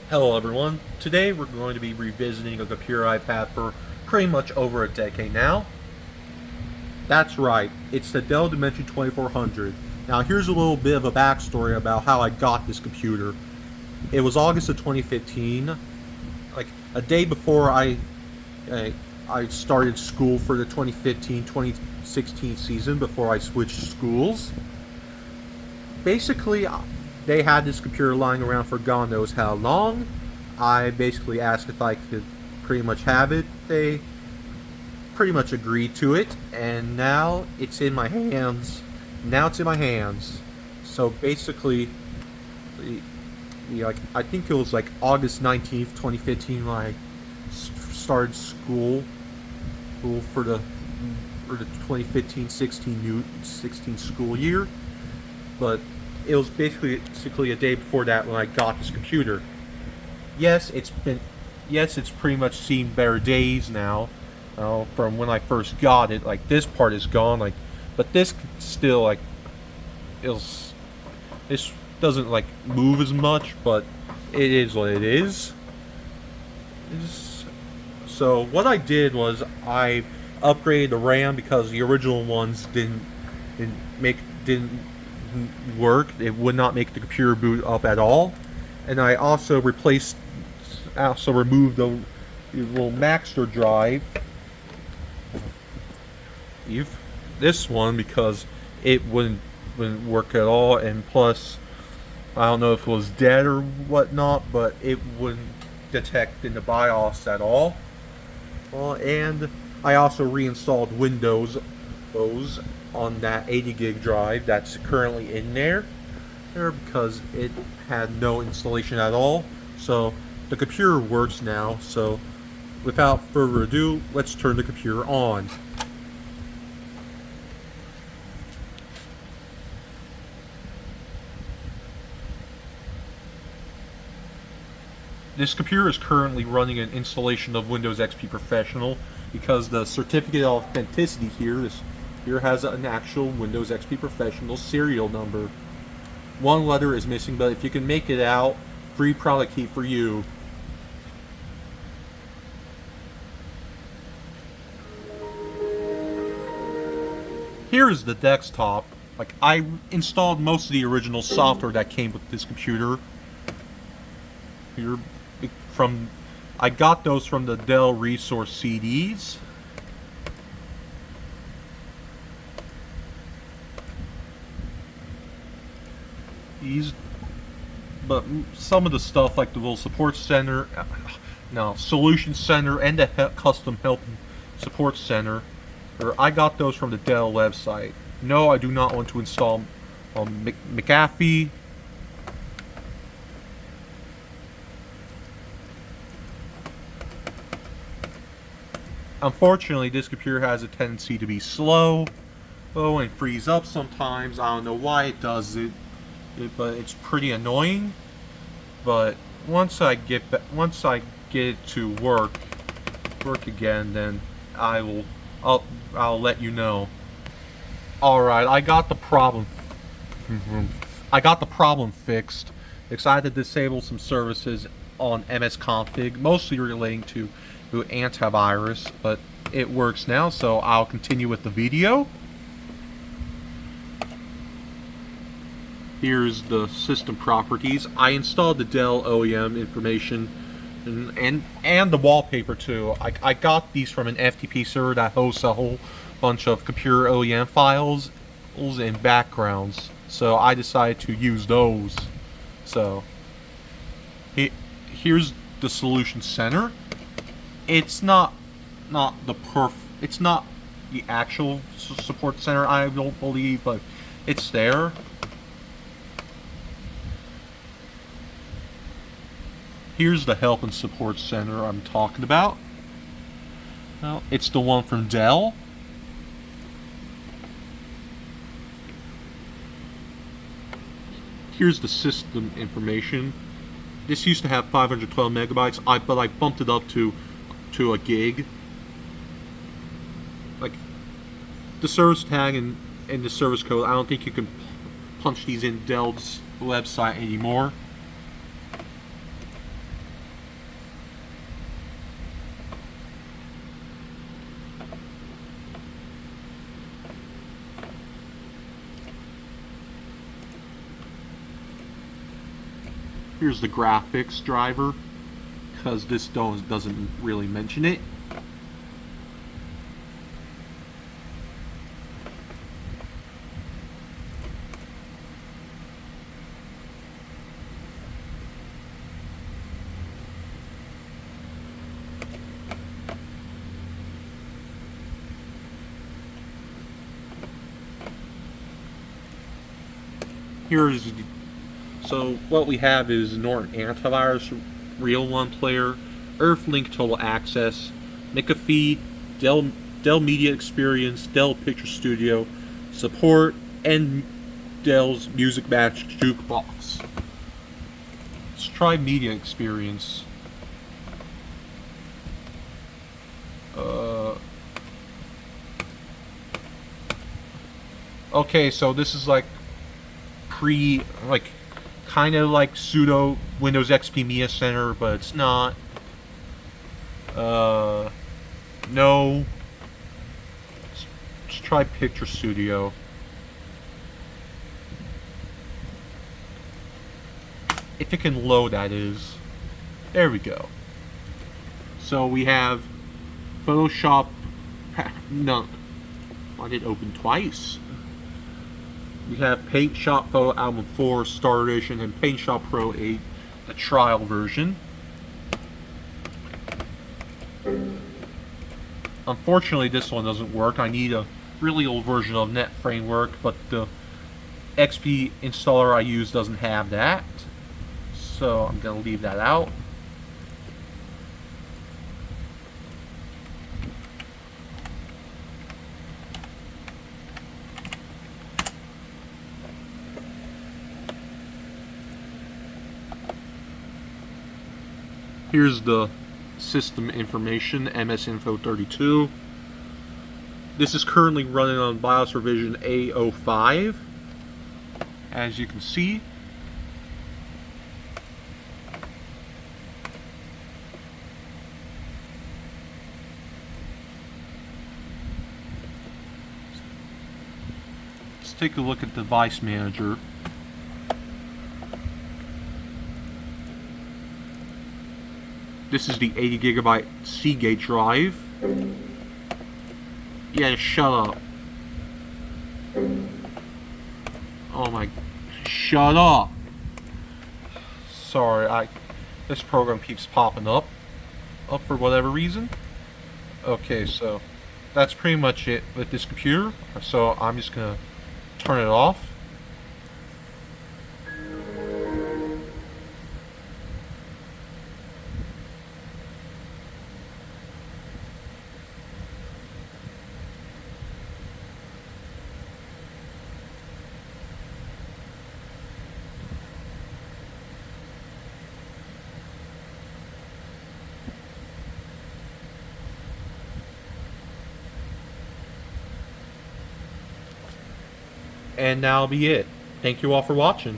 Hello everyone. Today we're going to be revisiting a computer I've had for pretty much over a decade now. That's right, it's the Dell Dimension 2400. Now here's a little bit of a backstory about how I got this computer. It was August of 2015, like a day before I started school for the 2015-2016 season before I switched schools. Basically, they had this computer lying around for God knows how long. I basically asked if I could pretty much have it. They pretty much agreed to it, and now it's in my hands. So basically, like I think it was like August 19th, 2015, when I started school for the 2015-16 school year. But it was basically a day before that when I got this computer. Yes, it's pretty much seen better days now. From when I first got it, like this part is gone, but this still this doesn't move as much, but it is what it is. So what I did was I upgraded the RAM because the original ones didn't work. It would not make the computer boot up at all. And I also removed the little master drive, this one, because it wouldn't work at all. And plus, I don't know if it was dead or whatnot, but it wouldn't detect in the BIOS at all. And I also reinstalled Windows on that 80 gig drive that's currently in there because it had no installation at all. So the computer works now. So without further ado, let's turn the computer on. This computer is currently running an installation of Windows XP Professional because the certificate of authenticity here has an actual Windows XP Professional serial number. One letter is missing, but if you can make it out, free product key for you. Here is the desktop. I installed most of the original software that came with this computer. I got those from the Dell Resource CDs. But some of the stuff, like the little support center, solution center, and the custom help support center, I got those from the Dell website. No, I do not want to install McAfee. Unfortunately, this computer has a tendency to be slow, and freeze up sometimes. I don't know why it does it, but it's pretty annoying. But once I get it to work again, then I'll let you know. All right, I got the problem. I got the problem fixed. I had to disable some services on MS-config, mostly relating to antivirus, but it works now, so I'll continue with the video. Here's the system properties. I installed the Dell OEM information and the wallpaper too. I got these from an FTP server that hosts a whole bunch of computer OEM files and backgrounds, so I decided to use those. So here's the solution center. It's not the actual support center, I don't believe, but it's there. Here's the help and support center I'm talking about. Well, it's the one from Dell. Here's the system information. This used to have 512 megabytes, but I bumped it up to a gig. The service tag and the service code, I don't think you can punch these in Dell's website anymore. Here's the graphics driver, because this doesn't really mention it. So what we have is Norton Antivirus, Real One Player, Earthlink Total Access, McAfee, Dell Media Experience, Dell Picture Studio, Support, and Dell's Music Match Jukebox. Let's try Media Experience. Okay, so this is like kind of like pseudo Windows XP Media Center, but it's not. No. Let's try Picture Studio. If it can load, that is. There we go. So we have Photoshop. No. Why did it open twice? We have Paint Shop Photo Album 4 Starter Edition and Paint Shop Pro 8, the trial version. Unfortunately, this one doesn't work. I need a really old version of Net Framework, but the XP installer I use doesn't have that. So I'm going to leave that out. Here's the system information, MS Info 32. This is currently running on BIOS revision A05. As you can see. Let's take a look at Device Manager. This is the 80 gigabyte Seagate drive. Yeah, shut up. Oh my, shut up. Sorry, this program keeps popping up for whatever reason. Okay, so that's pretty much it with this computer. So I'm just gonna turn it off. And that'll be it. Thank you all for watching.